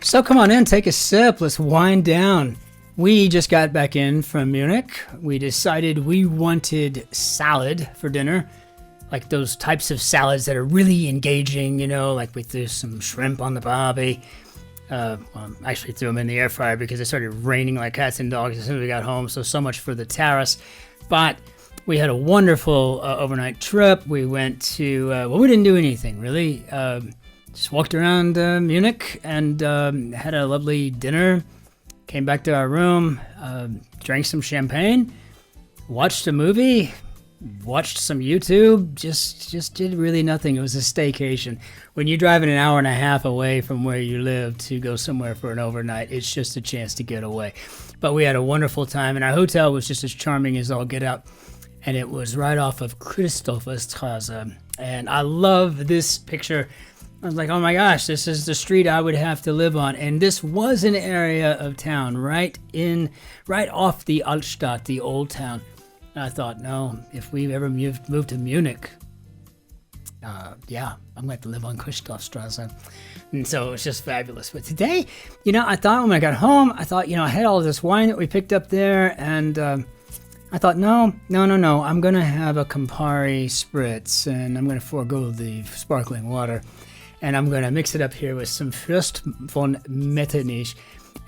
So come on in, take a sip. Let's wind down. We just got back in from Munich. We decided we wanted salad for dinner, like those types of salads that are really engaging, you know, like we threw some shrimp on the barbie. Well, actually threw them in the air fryer because it started raining like cats and dogs as soon as we got home. So much for the terrace. But we had a wonderful overnight trip. We went to, well, we didn't do anything really. Just walked around Munich and had a lovely dinner. Came back to our room, drank some champagne, watched a movie, watched some YouTube, just did really nothing. It was a staycation. When you're driving an hour and a half away from where you live to go somewhere for an overnight, it's just a chance to get away. But we had a wonderful time, and our hotel was just as charming as all get out. And it was right off of Christopherstrasse. And I love this picture. I was like, oh my gosh, this is the street I would have to live on. And this was an area of town right off the Altstadt, the old town. And I thought, no, if we ever moved to Munich, yeah, I'm going to live on Christopherstrasse. And so it was just fabulous. But today, you know, I thought when I got home, I thought, you know, I had all this wine that we picked up there. And I thought, no, I'm going to have a Campari Spritz. And I'm going to forego the sparkling water. And I'm going to mix it up here with some Fürst von Metternich.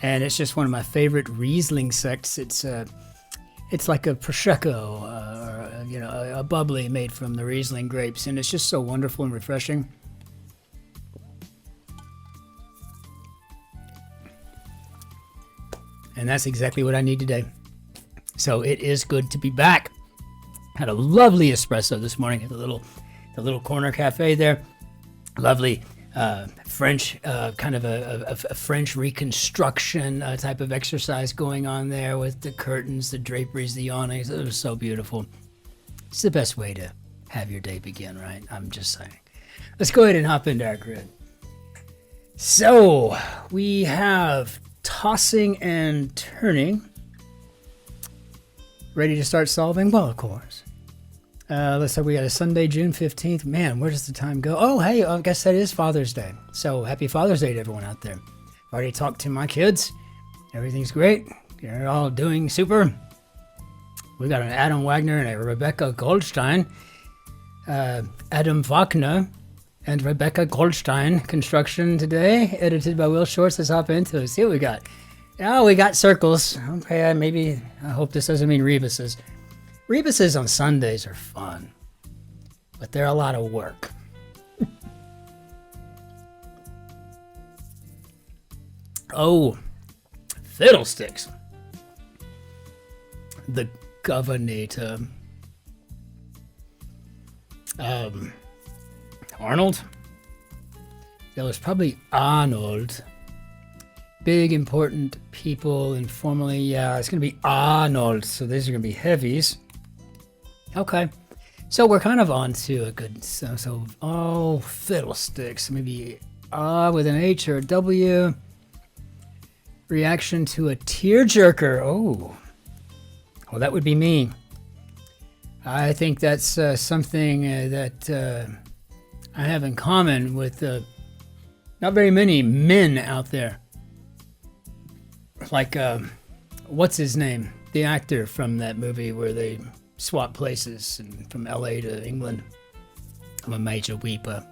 And it's just one of my favorite Riesling sects. It's like a Prosecco, or you know, a bubbly made from the Riesling grapes. And it's just so wonderful and refreshing. And that's exactly what I need today. So it is good to be back. Had a lovely espresso this morning at the little corner cafe there. Lovely French, kind of a French reconstruction type of exercise going on there with the curtains, the draperies, the awnings. It was so beautiful. It's the best way to have your day begin, right? I'm just saying. Let's go ahead and hop into our grid. So we have tossing and turning. Ready to start solving? Well, of course. Let's say we got a Sunday, June 15th. Man, where does the time go? Oh, hey, I guess that is Father's Day. So happy Father's Day to everyone out there. Already talked to my kids. Everything's great. They're all doing super. We got an Adam Wagner and a Rebecca Goldstein. Adam Wagner and Rebecca Goldstein construction today, edited by Will Shorts. Let's hop into it. See what we got. Oh, we got circles. Okay, I hope this doesn't mean rebuses. Rebuses on Sundays are fun, but they're a lot of work. Oh, fiddlesticks. The governor. Arnold? That was probably Arnold. Big, important people, informally. Yeah, it's going to be Arnold. So these are going to be heavies. Okay. So we're kind of on to a good, oh, fiddlesticks. Maybe with an H or a W. Reaction to a tearjerker. Oh. Well, that would be me. I think that's something that I have in common with not very many men out there. Like, what's his name? The actor from that movie where they swap places and from LA to England. I'm a major weeper.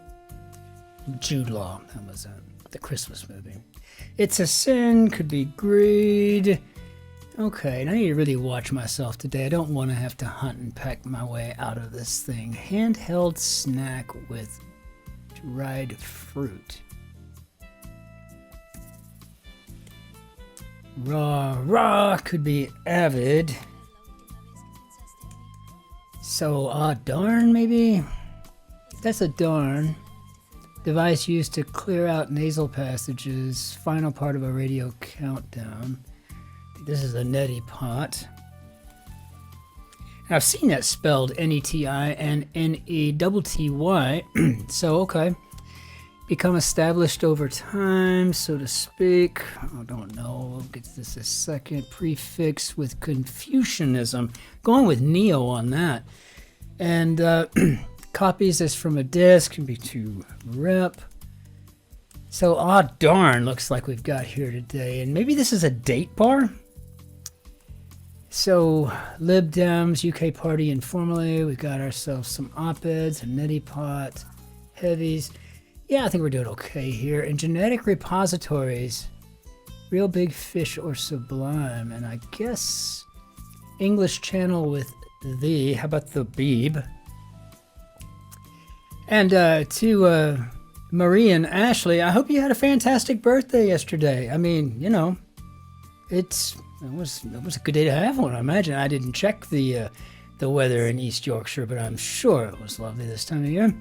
Jude Law. That was the Christmas movie. It's a sin, could be greed. Okay, and I need to really watch myself today. I don't want to have to hunt and peck my way out of this thing. Handheld snack with dried fruit. Raw could be avid. So, darn maybe? That's a darn. Device used to clear out nasal passages. Final part of a radio countdown. This is a neti pot. I've seen that spelled N-E-T-I and N-E-T-T-Y. So, okay. Become established over time, so to speak. I don't know. We'll get to this a second. Prefix with Confucianism. Going with Neo on that. And copies this from a disk. Can be to rep. So, darn, looks like we've got here today. And maybe this is a date bar? So, Lib Dems, UK Party informally. We've got ourselves some op-eds, a neti pot, heavies. Yeah, I think we're doing okay here. And genetic repositories, Real Big Fish or Sublime. And I guess English Channel with the, how about the Beeb? And to Marie and Ashley, I hope you had a fantastic birthday yesterday. I mean, you know, it was a good day to have one. I imagine. I didn't check the weather in East Yorkshire, but I'm sure it was lovely this time of year.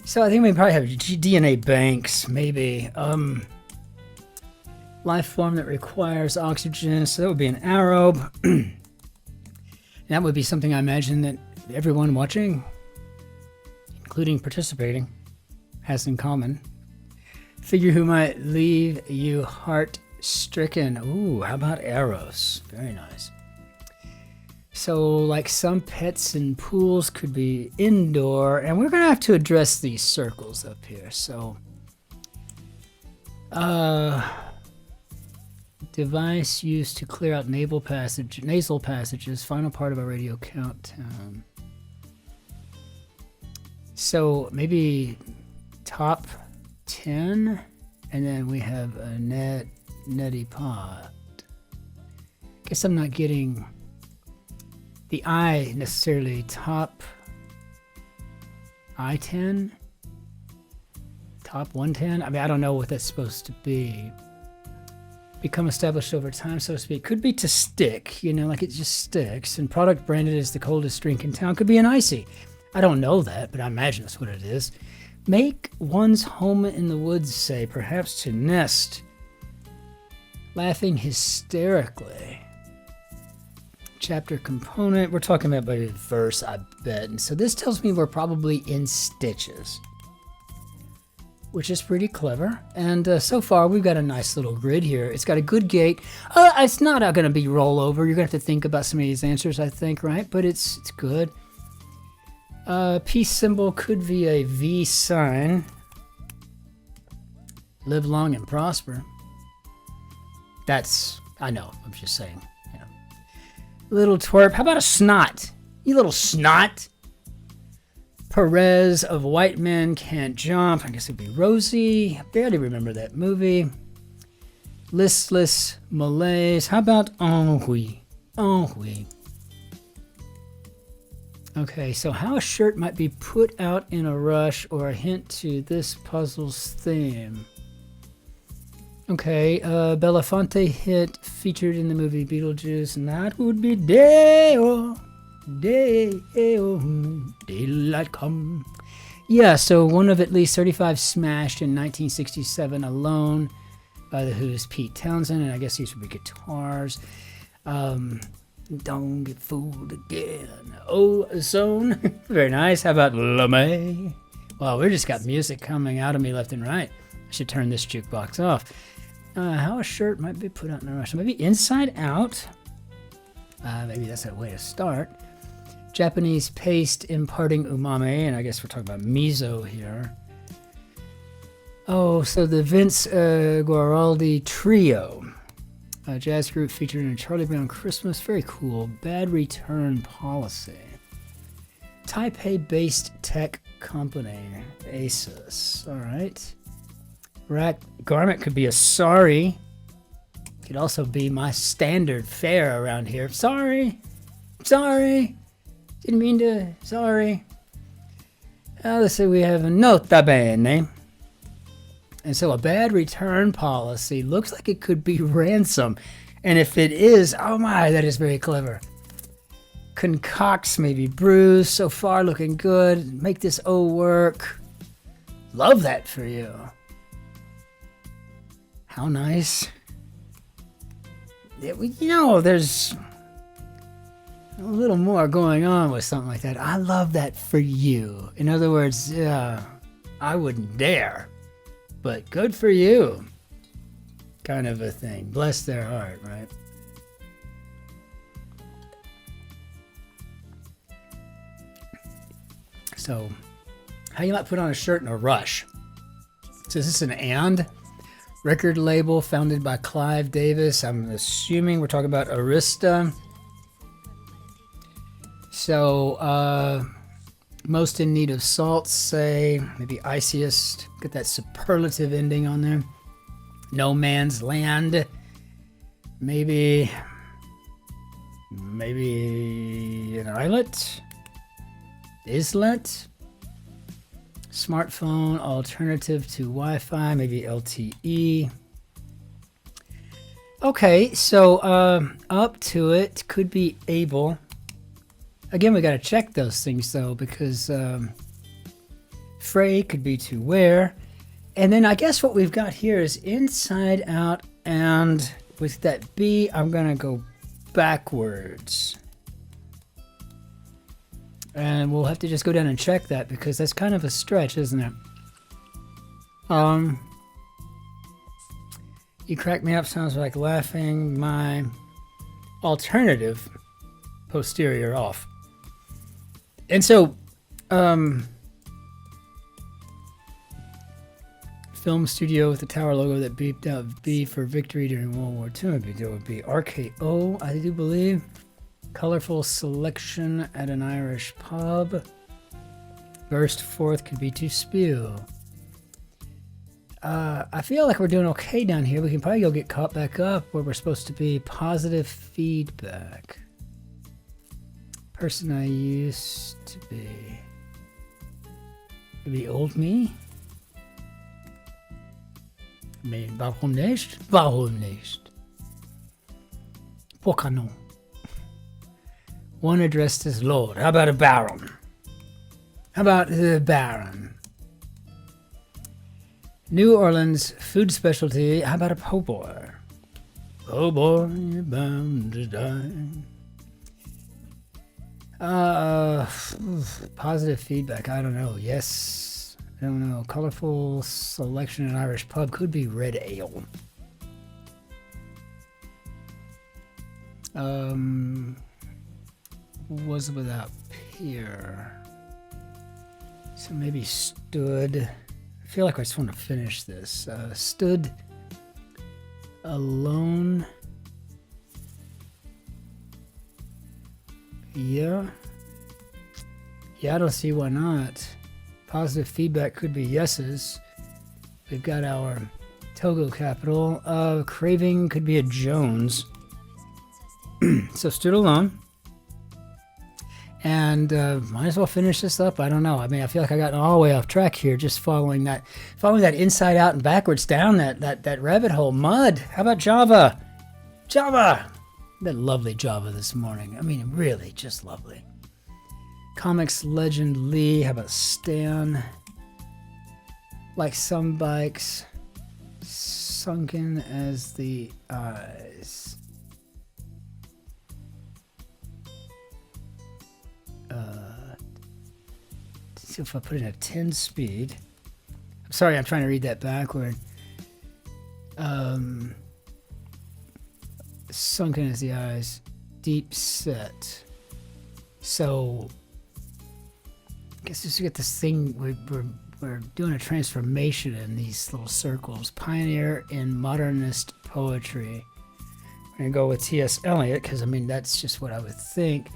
So I think we probably have DNA banks, maybe. Life form that requires oxygen, so that would be an aerobe. That would be something I imagine that everyone watching, including participating, has in common. Figure who might leave you heart-stricken. Ooh, how about Eros? Very nice. So, like some pets in pools could be indoor, and we're going to have to address these circles up here. So, device used to clear out nasal passages, final part of a radio countdown. So, maybe top 10, and then we have a neti pot. Guess I'm not getting the I necessarily. Top I-10? Top 110? I mean, I don't know what that's supposed to be. Become established over time, so to speak. Could be to stick, you know, like it just sticks. And product branded as the coldest drink in town. Could be an icy. I don't know that, but I imagine that's what it is. Make one's home in the woods, say, perhaps to nest. Laughing hysterically. Chapter component. We're talking about by verse, I bet. And so this tells me we're probably in stitches, which is pretty clever. And so far, we've got a nice little grid here. It's got a good gate. It's not going to be rollover. You're going to have to think about some of these answers, I think, right? But it's good. Peace symbol could be a V sign. Live long and prosper. That's, I know, I'm just saying. You know. Little twerp. How about a snot? You little snot. Perez of White Men Can't Jump. I guess it'd be Rosie. I barely remember that movie. Listless Malaise. How about ennui? Ennui. Okay, so how a shirt might be put out in a rush, or a hint to this puzzle's theme. Okay, Belafonte hit featured in the movie Beetlejuice, and that would be Deo, daylight come. Yeah, so one of at least 35 smashed in 1967 alone by The Who's Pete Townsend, and I guess these would be guitars. Don't get fooled again. Ozone. Very nice. How about LeMay? Well, we just got music coming out of me left and right. I should turn this jukebox off. How a shirt might be put out in a rush. Maybe inside out. Maybe that's a way to start. Japanese paste imparting umami. And I guess we're talking about miso here. Oh, so the Vince Guaraldi Trio. A jazz group featured in a Charlie Brown Christmas. Very cool. Bad return policy. Taipei-based tech company. Asus. All right. Rack garment could be a sari. Could also be my standard fare around here. Sorry. Didn't mean to. Sorry. Let's say we have a nota bene. And so a bad return policy looks like it could be ransom. And if it is, oh my, that is very clever. Concocts maybe bruise. So far looking good. Make this O work. Love that for you. How nice. You know, there's a little more going on with something like that. I love that for you. In other words, I wouldn't dare. But good for you, kind of a thing. Bless their heart, right? So, how you might put on a shirt in a rush. So is this an and? Record label founded by Clive Davis. I'm assuming we're talking about Arista. So, most in need of salt, say, maybe iciest. Get that superlative ending on there. No man's land. Maybe an islet. Islet. Smartphone alternative to Wi-Fi, maybe LTE. Okay, so up to it could be able. Again, we got to check those things though, because fray could be to wear. And then I guess what we've got here is inside out, and with that B, I'm going to go backwards. And we'll have to just go down and check that because that's kind of a stretch, isn't it? You crack me up sounds like laughing. My alternative posterior off. And so, film studio with the tower logo that beeped out B for victory during World War II. It would be RKO, I do believe. Colorful selection at an Irish pub. Burst forth could be to spew. I feel like we're doing okay down here. We can probably go get caught back up where we're supposed to be. Positive feedback. Person I used to be. Maybe old me? I mean, warum nicht? Warum nicht? Pourquoi non? One addressed as Lord. How about a baron? How about the baron? New Orleans food specialty. How about a po' boy? Po' boy, you're bound to die. Positive feedback. I don't know. Yes. I don't know. Colorful selection in Irish pub could be red ale. Was without peer. So maybe stood. I feel like I just want to finish this. Stood alone. Yeah. Yeah, I don't see why not. Positive feedback could be yeses. We've got our Togo capital. Craving could be a Jones. So stood alone. And might as well finish this up. I don't know. I mean, I feel like I got all the way off track here, just following that inside out and backwards down that rabbit hole. Mud. How about Java? Java. That lovely Java this morning. I mean, really, just lovely. Comics legend Lee. How about Stan? Like some bikes, sunken as the eyes. See if I put in a 10 speed. I'm sorry, I'm trying to read that backward. Sunken as the eyes, deep set. So, I guess just to get this thing, we're doing a transformation in these little circles. Pioneer in modernist poetry. We're gonna go with T.S. Eliot because I mean that's just what I would think.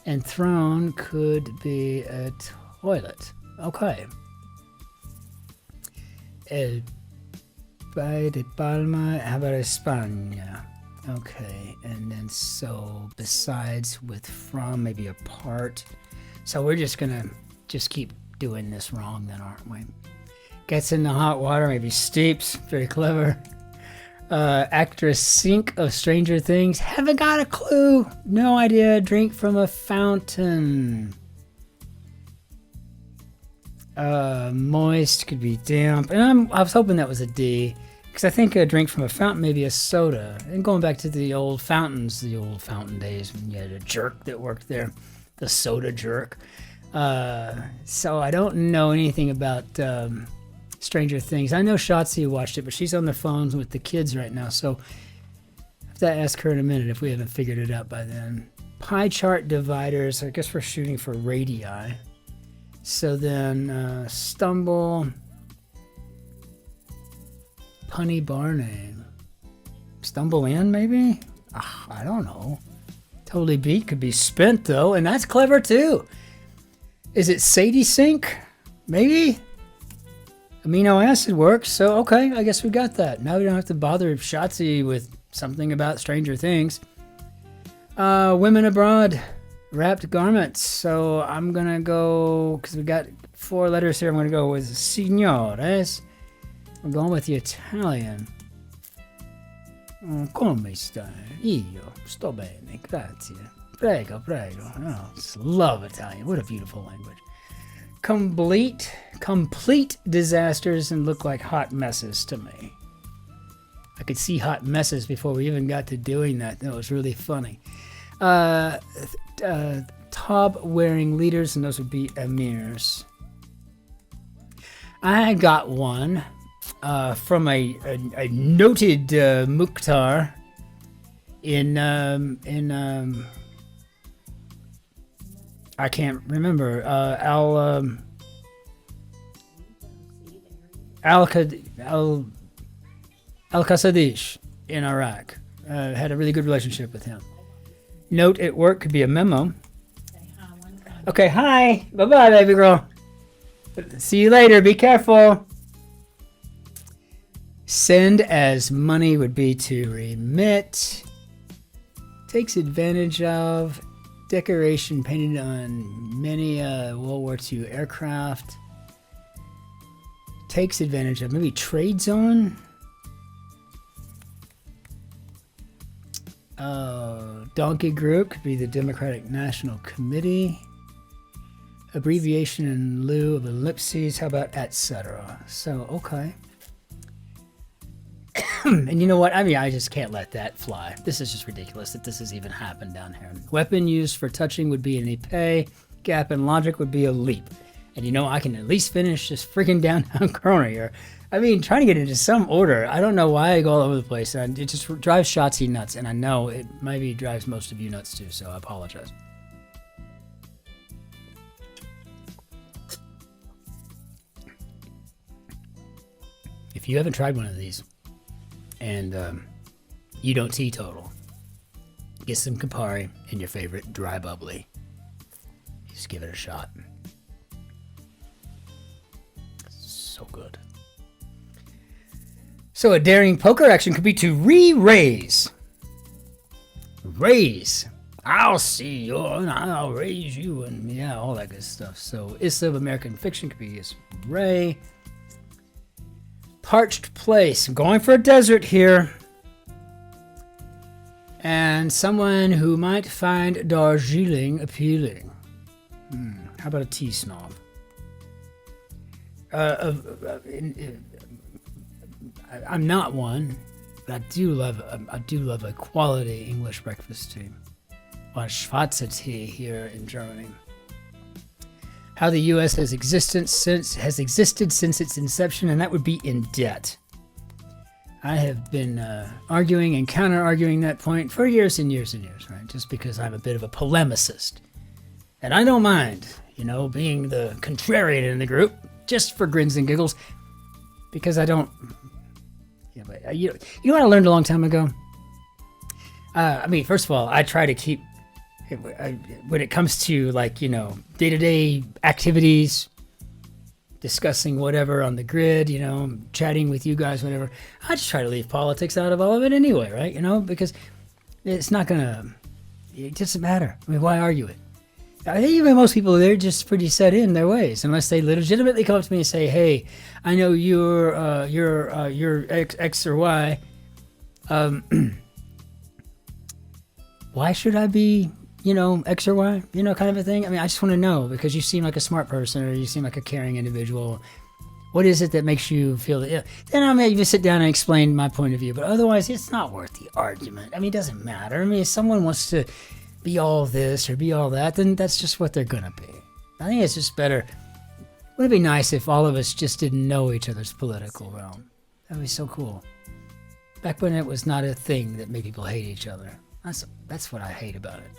And throne could be a toilet. Okay. El Bay de Palma. How about España? Okay. And then so besides with from, maybe a part. So we're just gonna keep doing this wrong then, aren't we? Gets in the hot water, maybe steeps. Very clever. Actress Sink of Stranger Things. Haven't got a clue. No idea. Drink from a fountain. Moist could be damp. And I was hoping that was a D. Because I think a drink from a fountain may be a soda. And going back to the old fountains, the old fountain days when you had a jerk that worked there. The soda jerk. So I don't know anything about Stranger Things. I know Shotzi watched it, but she's on the phone with the kids right now, so I have to ask her in a minute if we haven't figured it out by then. Pie chart dividers. I guess we're shooting for radii. So then stumble. Punny bar name. Stumble in, maybe? I don't know. Totally beat could be spent, though, and that's clever, too. Is it Sadie Sink? Maybe? Amino acid works, so okay, I guess we got that. Now we don't have to bother Shotzi with something about Stranger Things. Women abroad, wrapped garments. So I'm gonna go, because we got 4 letters here, I'm gonna go with signores. I'm going with the Italian. Come stai? Io sto bene, grazie. Prego, prego. Oh, just love Italian. What a beautiful language. Complete disasters and look like hot messes to me. I could see hot messes before we even got to doing that. That was really funny. Top-wearing leaders, and those would be emirs. I got one from a noted Mukhtar in I can't remember. Al-Qassadish in Iraq. Had a really good relationship with him. Note at work could be a memo. Okay, hi. Bye-bye, baby girl. See you later. Be careful. Send as money would be to remit. Takes advantage of. Decoration painted on many World War II aircraft. Takes advantage of. Maybe trade zone. Donkey Group could be the Democratic National Committee. Abbreviation in lieu of ellipses. How about etc.? So, okay. And you know what? I mean, I just can't let that fly. This is just ridiculous that this has even happened down here. Weapon used for touching would be an epee. Gap in logic would be a leap. And you know, I can at least finish this freaking downtown corner here. I mean, trying to get into some order. I don't know why I go all over the place. And it just drives Shotzi nuts. And I know it maybe drives most of you nuts too, so I apologize. If you haven't tried one of these, and you don't teetotal, get some Campari and your favorite dry bubbly. Just give it a shot. So good. So a daring poker action could be to re-raise. Raise. I'll see you and I'll raise you, and yeah, all that good stuff. So Issa of American Fiction could be Ray. Parched place. I'm going for a desert here. And someone who might find Darjeeling appealing. How about a tea snob? I'm not one, but I do love a quality English breakfast tea. Or Schwarze tea here in Germany. How the U.S. has existed since its inception, and that would be in debt. I have been arguing and counter-arguing that point for years and years and years, right? Just because I'm a bit of a polemicist. And I don't mind, being the contrarian in the group, just for grins and giggles, because I don't... You know what I learned a long time ago? First of all, I try to keep... when it comes to day-to-day activities, discussing whatever on the grid, chatting with you guys, whatever, I just try to leave politics out of all of it anyway, right? Because it's not it doesn't matter. Why argue it? I think even most people, they're just pretty set in their ways, unless they legitimately come up to me and say, hey, I know you're X or Y. Why should I be... X or Y, kind of a thing. I just want to know, because you seem like a smart person, or you seem like a caring individual. What is it that makes you feel that? Then I'll maybe sit down and explain my point of view, but otherwise, it's not worth the argument. It doesn't matter. If someone wants to be all this or be all that, then that's just what they're gonna be. I think it's just better. Wouldn't it be nice if all of us just didn't know each other's political realm? That'd be so cool. Back when it was not a thing that made people hate each other. That's what I hate about it.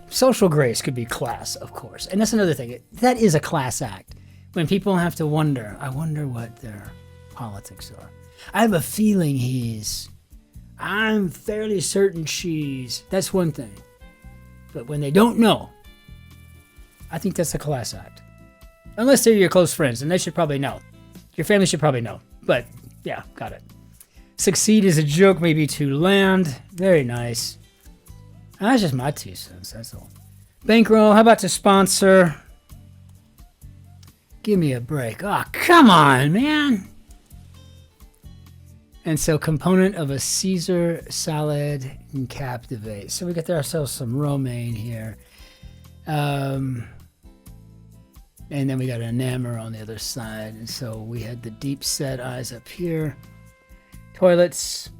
Social grace could be class, of course. And that's another thing. That is a class act. When people have to wonder, I wonder what their politics are. I have a feeling I'm fairly certain she's. That's one thing. But when they don't know, I think that's a class act. Unless they're your close friends, and they should probably know. Your family should probably know. But, yeah, got it. Succeed is a joke, maybe to land. Very nice. That's just my 2 cents, that's all. Bankroll, how about to sponsor? Give me a break. Oh, come on, man. And so, component of a Caesar salad and captivate. So we got ourselves some romaine here. And then we got an enamel on the other side. And so we had the deep set eyes up here. Toilets.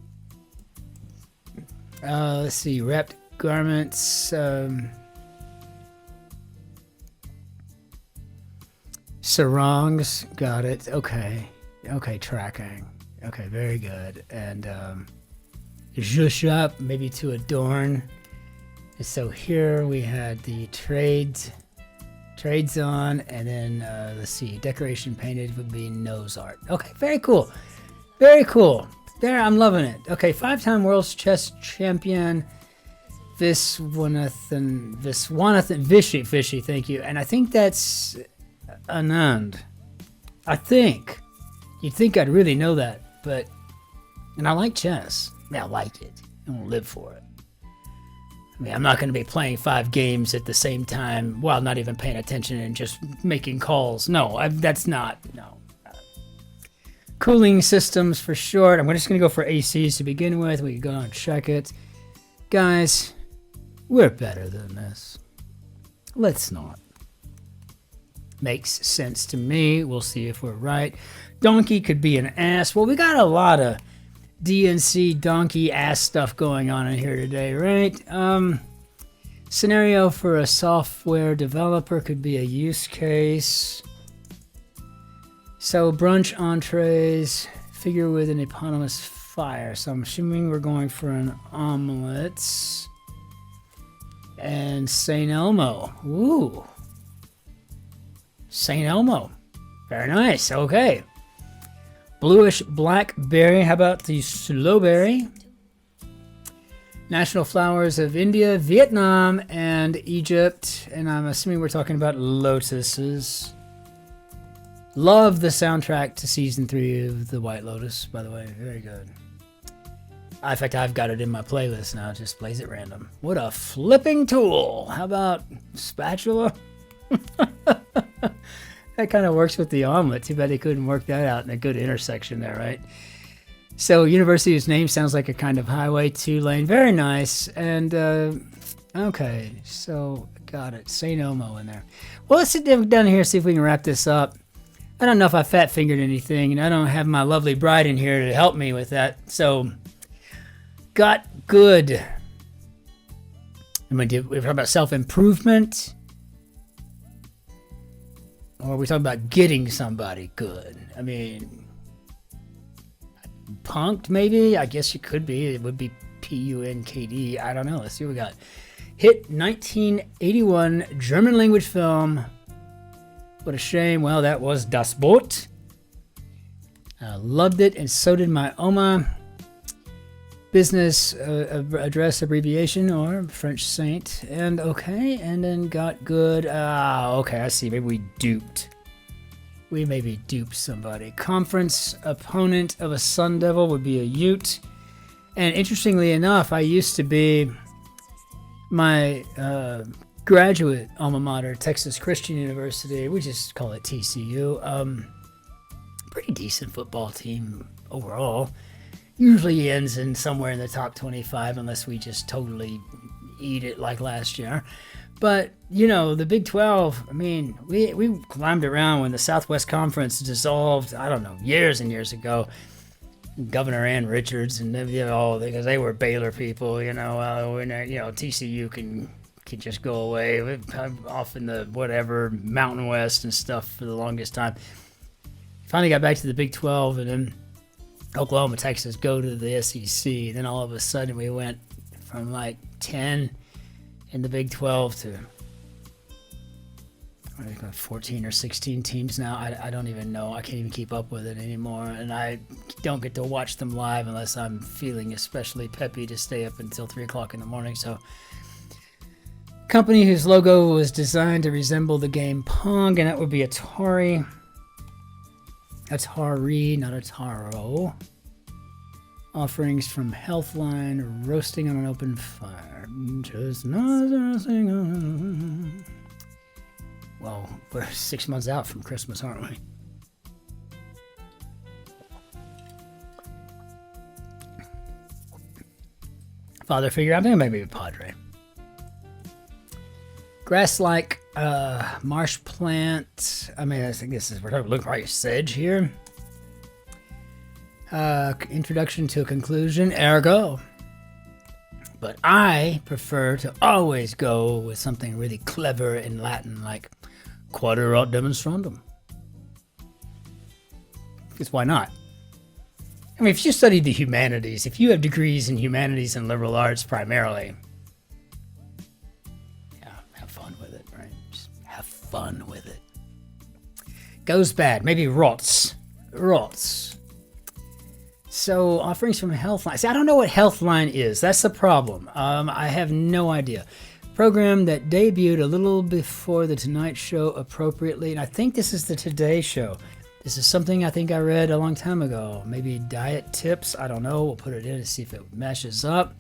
Let's see, wrapped garments. Sarongs. Got it. Okay. Okay, tracking. Okay, very good. And zhuzh up, maybe to adorn. And so here we had the trades on, and then let's see, decoration painted would be nose art. Okay, very cool. Very cool. There, I'm loving it. Okay, 5-time world chess champion Viswanathan Vishy, thank you. And I think that's Anand. I think. You'd think I'd really know that. But, and I like chess. I mean, I like it. I won't live for it. I mean, I'm not going to be playing 5 games at the same time while not even paying attention and just making calls. No, that's not. No. Cooling systems for short. I'm just going to go for ACs to begin with. We can go and check it. Guys, we're better than this. Let's not. Makes sense to me. We'll see if we're right. Donkey could be an ass. Well, we got a lot of DNC donkey ass stuff going on in here today, right? Scenario for a software developer could be a use case. So brunch entrees, figure with an eponymous fire. So I'm assuming we're going for an omelet. And St. Elmo. Ooh. St. Elmo. Very nice. Okay. Bluish blackberry. How about the slowberry? National flowers of India, Vietnam, and Egypt. And I'm assuming we're talking about lotuses. Love the soundtrack to season 3 of The White Lotus, by the way. Very good. In fact, I've got it in my playlist now. It just plays at random. What a flipping tool. How about spatula? That kind of works with the omelet. Too bad they couldn't work that out in a good intersection there, right? So, university's name sounds like a kind of highway, 2-lane. Very nice. And, okay. So, got it. St. Elmo in there. Well, let's sit down here and see if we can wrap this up. I don't know if I fat-fingered anything, and I don't have my lovely bride in here to help me with that. So, got good. We're talking about self-improvement. Or are we talking about getting somebody good? I mean, punked maybe? I guess it could be. It would be P-U-N-K-D. I don't know. Let's see what we got. Hit 1981 German language film. What a shame. Well, that was Das Boot. I loved it, and so did my Oma. Business address abbreviation, or French saint. And okay, and then got good. Okay, I see. Maybe we duped. We maybe duped somebody. Conference opponent of a Sun Devil would be a Ute. And interestingly enough, I used to be my graduate alma mater, Texas Christian University. We just call it TCU. Pretty decent football team overall. Usually ends in somewhere in the top 25 unless we just totally eat it like last year. But, you know, the Big 12, I mean, we climbed around when the Southwest Conference dissolved, I don't know, years and years ago. Governor Ann Richards and all, because they were Baylor people, TCU can just go away. Off in the whatever, Mountain West and stuff for the longest time. Finally got back to the Big 12, and then Oklahoma, Texas go to the SEC. Then all of a sudden we went from like 10 in the Big 12 to, I've got 14 or 16 teams now. I don't even know. I can't even keep up with it anymore. And I don't get to watch them live unless I'm feeling especially peppy to stay up until 3 o'clock in the morning. So, company whose logo was designed to resemble the game Pong, and that would be Atari. Atari, not Ataro. Offerings from Healthline, roasting on an open fire. Just nothing on. Well, we're 6 months out from Christmas, aren't we? Father figure, I'm thinking maybe a Padre. Grass-like marsh plant. I mean, I think this is, we're looking right sedge here. Introduction to a conclusion, ergo. But I prefer to always go with something really clever in Latin, like quaderat demonstrandum. Because why not? I mean, if you study the humanities, if you have degrees in humanities and liberal arts primarily, yeah, have fun with it, right? Just have fun with it. Goes bad, maybe rots. So, offerings from Healthline. See, I don't know what Healthline is. That's the problem. I have no idea. Program that debuted a little before The Tonight Show appropriately. And I think this is the Today Show. This is something I think I read a long time ago. Maybe diet tips. I don't know. We'll put it in and see if it meshes up.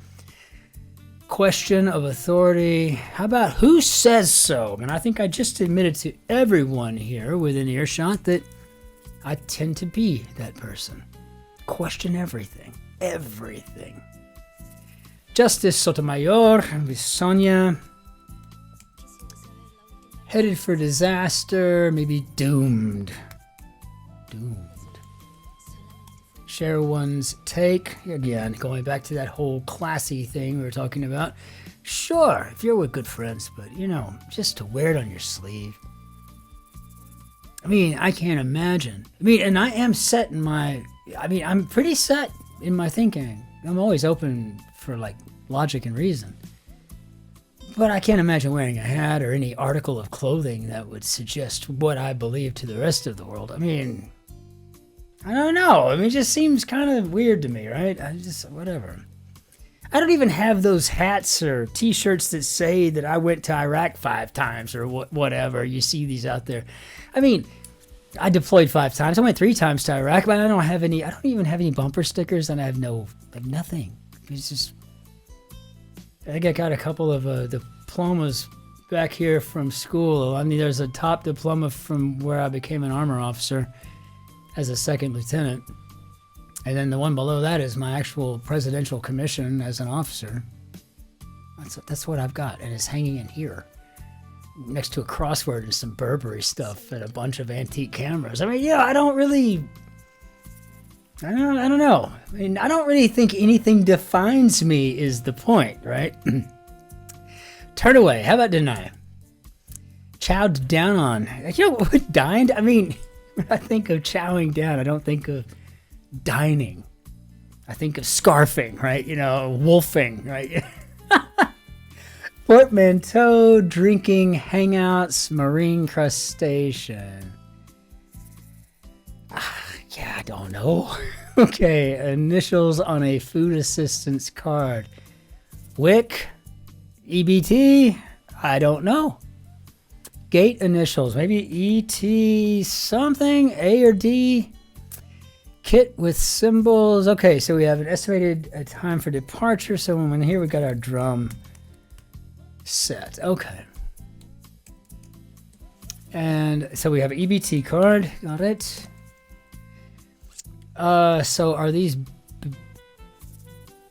Question of authority. How about who says so? And I think I just admitted to everyone here within earshot that I tend to be that person. Question everything. Justice Sotomayor, Sonia. Headed for disaster, maybe doomed. Share one's take. Again, going back to that whole classy thing we were talking about. Sure, if you're with good friends, but just to wear it on your sleeve. I mean, I can't imagine. And I am set in my... I'm pretty set in my thinking. I'm always open for, logic and reason. But I can't imagine wearing a hat or any article of clothing that would suggest what I believe to the rest of the world. I don't know. It just seems kind of weird to me, right? Whatever. I don't even have those hats or t-shirts that say that I went to Iraq 5 times or whatever. You see these out there. I deployed 5 times. I went 3 times to Iraq, but I don't even have any bumper stickers, and I have nothing. It's just, I think I got a couple of diplomas back here from school. There's a top diploma from where I became an armor officer as a 2nd lieutenant. And then the one below that is my actual presidential commission as an officer. That's what I've got, and it's hanging in here. Next to a crossword and some Burberry stuff and a bunch of antique cameras. I don't know. I don't really think anything defines me is the point, right? Turn away. How about deny? Chowed down on. What dined? When I think of chowing down, I don't think of dining. I think of scarfing, right? Wolfing, right? Portmanteau, drinking, hangouts, marine crustacean. Yeah, I don't know. Okay, initials on a food assistance card. WIC, EBT, I don't know. Gate initials, maybe ET something, A or D. Kit with symbols. Okay, so we have an estimated time for departure. So when here we got our drum set. Okay. And so we have an EBT card. Got it. So are these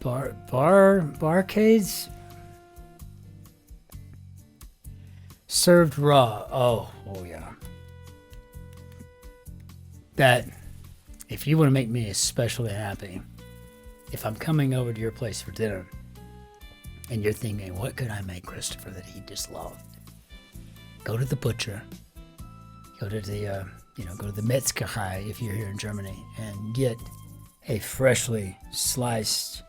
barcades? Served raw. Oh yeah. That, if you want to make me especially happy, if I'm coming over to your place for dinner, and you're thinking, what could I make Christopher that he'd just love? Go to the butcher. Go to the, go to the Metzgerei if you're here in Germany, and get a freshly sliced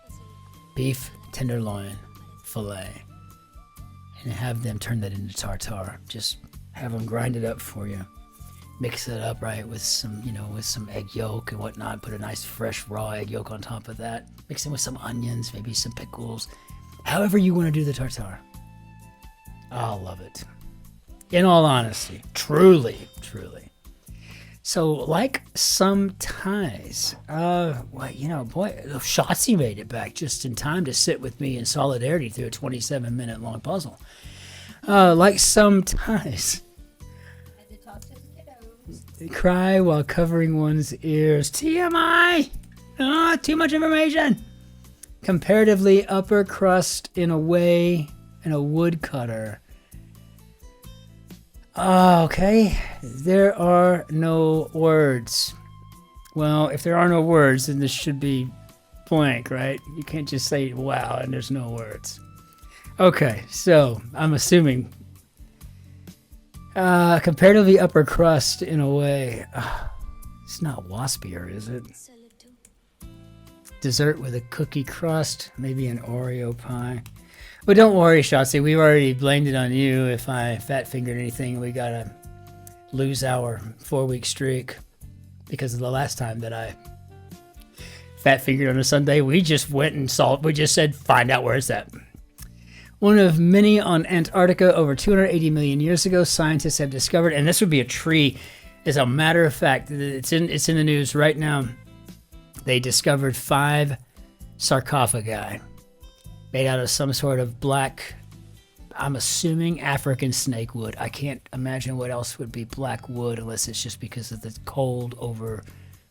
beef tenderloin fillet, and have them turn that into tartare. Just have them grind it up for you. Mix it up right with some, with some egg yolk and whatnot. Put a nice fresh raw egg yolk on top of that. Mix it with some onions, maybe some pickles. However you want to do the tartare. I'll love it. In all honesty, truly. So, like some ties, Shotzi made it back just in time to sit with me in solidarity through a 27-minute long puzzle. Like some ties. They cry while covering one's ears. TMI! Too much information! Comparatively upper crust in a way, and a woodcutter. Okay, there are no words. Well, if there are no words, then this should be blank, right? You can't just say wow and there's no words. Okay, so I'm assuming comparatively upper crust in a way. It's not waspier, is it? Dessert with a cookie crust, maybe an Oreo pie. But don't worry, Shotzi, we've already blamed it on you if I fat-fingered anything. We gotta lose our 4-week streak because of the last time that I fat-fingered on a Sunday. We just went and we just said, find out where it's at. One of many on Antarctica over 280 million years ago, scientists have discovered, and this would be a tree, as a matter of fact, it's in the news right now. They discovered 5 sarcophagi made out of some sort of black, I'm assuming African snake wood. I can't imagine what else would be black wood unless it's just because of the cold over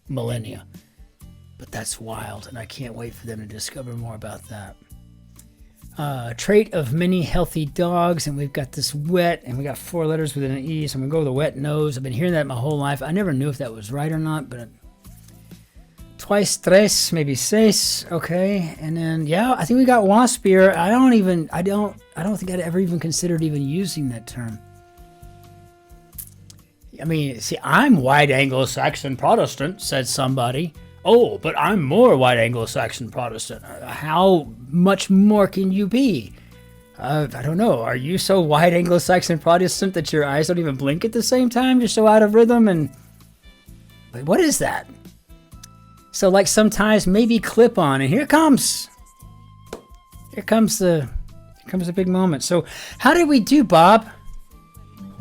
millennia. But that's wild, and I can't wait for them to discover more about that. Trait of many healthy dogs, and we've got this wet, and we got 4 letters with an E, so I'm going to go with the wet nose. I've been hearing that my whole life. I never knew if that was right or not, but twice, tres, maybe seis, okay. And then, yeah, I think we got waspier. I don't think I'd ever even considered even using that term. I mean, see, I'm white Anglo-Saxon Protestant, said somebody. Oh, but I'm more white Anglo-Saxon Protestant. How much more can you be? I don't know. Are you so white Anglo-Saxon Protestant that your eyes don't even blink at the same time? You're so out of rhythm and... Wait, what is that? So like sometimes maybe clip on, and here comes the big moment. So how did we do, Bob?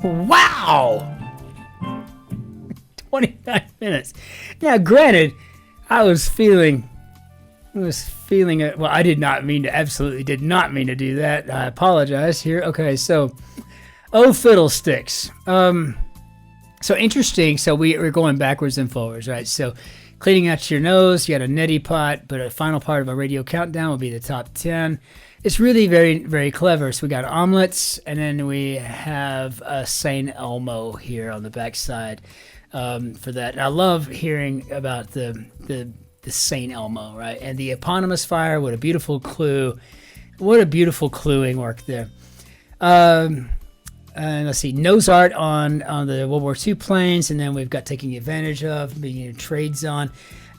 Wow! 29 minutes. Now, granted, I was feeling it. Well, I absolutely did not mean to do that. I apologize here. Okay, so, oh fiddlesticks. So interesting. So we're going backwards and forwards, right? So cleaning out your nose, you got a neti pot, but a final part of a radio countdown will be the top 10. It's really very, very clever. So we got omelets, and then we have a Saint Elmo here on the backside for that. And I love hearing about the Saint Elmo, right? And the eponymous fire. What a beautiful clue! What a beautiful cluing work there. And let's see, nose art on the World War II planes, and then we've got taking advantage of, being trades on.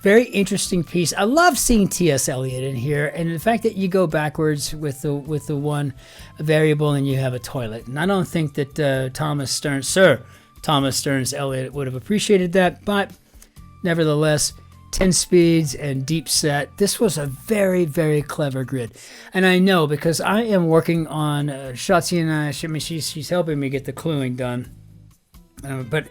Very interesting piece. I love seeing T.S. Eliot in here, and the fact that you go backwards with the one variable and you have a toilet. And I don't think that Sir Thomas Stearns Eliot would have appreciated that, but nevertheless, 10 speeds and deep set. This was a very, very clever grid. And I know because I am working on Shotzi and I mean, she's helping me get the cluing done. But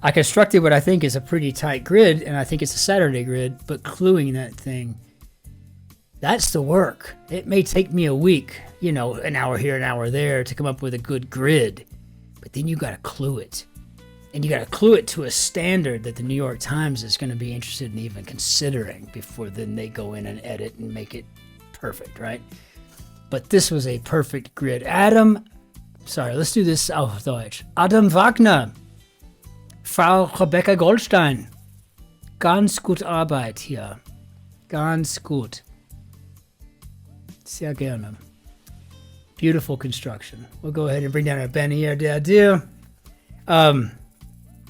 I constructed what I think is a pretty tight grid, and I think it's a Saturday grid, but cluing that thing, that's the work. It may take me a week, an hour here, an hour there to come up with a good grid. But then you got to clue it. And you got to clue it to a standard that the New York Times is going to be interested in even considering before then they go in and edit and make it perfect, right? But this was a perfect grid. Let's do this auf Deutsch. Adam Wagner, Frau Rebecca Goldstein. Ganz gut Arbeit hier. Ganz gut. Sehr gerne. Beautiful construction. We'll go ahead and bring down our Benny d'Adieu.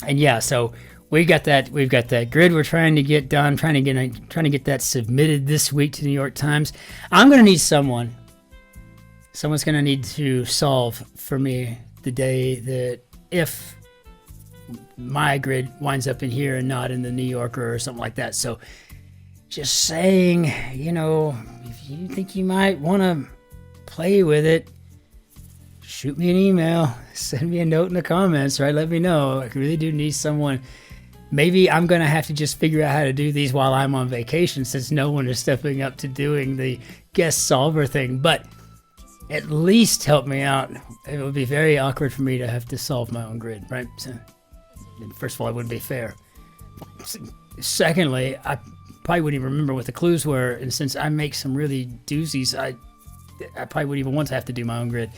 And yeah, so we've got that grid we're trying to get done, trying to get that submitted this week to the New York Times. I'm going to need someone's going to need to solve for me the day that if my grid winds up in here and not in the New Yorker or something like that. So just saying, if you think you might want to play with it, shoot me an email, send me a note in the comments, right? Let me know. I really do need someone. Maybe I'm going to have to just figure out how to do these while I'm on vacation, since no one is stepping up to doing the guest solver thing, but at least help me out. It would be very awkward for me to have to solve my own grid, right? So, first of all, it wouldn't be fair. Secondly, I probably wouldn't even remember what the clues were, and since I make some really doozies, I probably wouldn't even want to have to do my own grid.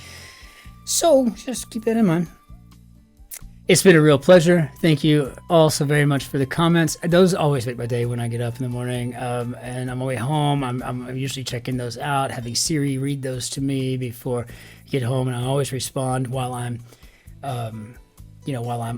So just keep that in mind. It's been a real pleasure. Thank you all so very much for the comments. Those always make my day when I get up in the morning. And I'm on my way home. I'm usually checking those out, having Siri read those to me before I get home, and I always respond while I'm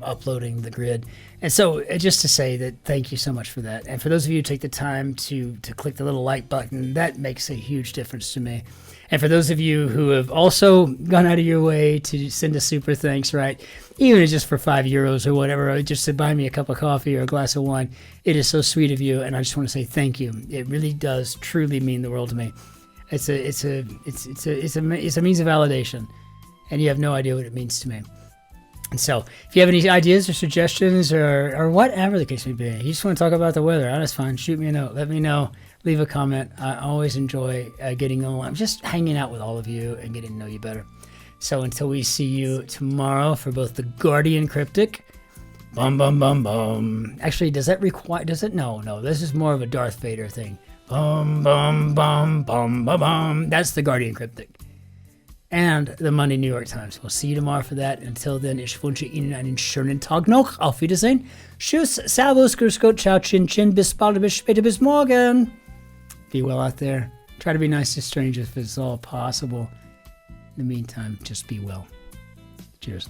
uploading the grid. And so just to say that thank you so much for that. And for those of you who take the time to click the little like button, that makes a huge difference to me. And for those of you who have also gone out of your way to send a super thanks, right? Even if it's just for €5 or whatever, or just to buy me a cup of coffee or a glass of wine, it is so sweet of you. And I just want to say thank you. It really does truly mean the world to me. It's a means of validation, and you have no idea what it means to me. And so if you have any ideas or suggestions or whatever the case may be, you just want to talk about the weather, that's fine. Shoot me a note. Let me know. Leave a comment. I always enjoy getting on. I'm just hanging out with all of you and getting to know you better. So until we see you tomorrow for both the Guardian Cryptic, bum, bum, bum, bum. Actually, does it? No. This is more of a Darth Vader thing. Bum, bum, bum, bum, bum, bum. That's the Guardian Cryptic. And the Monday New York Times. We'll see you tomorrow for that. Until then, ich wünsche Ihnen einen schönen Tag noch. Auf Wiedersehen. Tschüss, Servus, Grüß Gott, Ciao, Cin-Cin. Bis bald, bis später, bis morgen. Be well out there. Try to be nice to strangers if it's all possible. In the meantime, just be well. Cheers.